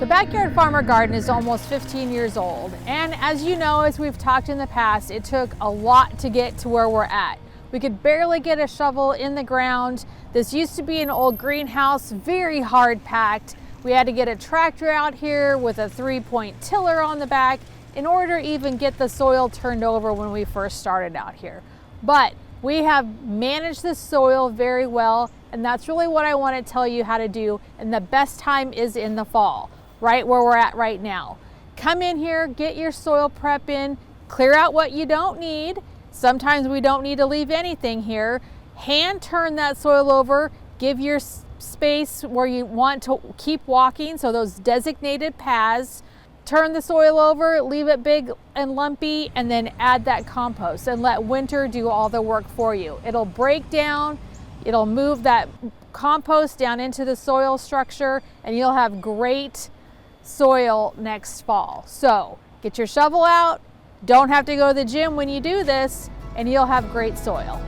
Backyard Farmer Garden is almost 15 years old, and as you know, as we've talked in the past, it took a lot to get to where we're at. We could barely get a shovel in the ground. This used to be an old greenhouse, very hard packed. We had to get a tractor out here with a 3-point tiller on the back in order to even get the soil turned over when we first started out here. But we have managed the soil very well, and that's really what I want to tell you how to do. And the best time is in the fall, right where we're at right now. Come in here, get your soil prep in, clear out what you don't need. Sometimes we don't need to leave anything here. Hand turn that soil over, give your space where you want to keep walking, so those designated paths. Turn the soil over, leave it big and lumpy, and then add that compost and let winter do all the work for you. It'll break down, it'll move that compost down into the soil structure, and you'll have great soil next fall. So get your shovel out, don't have to go to the gym when you do this, and you'll have great soil.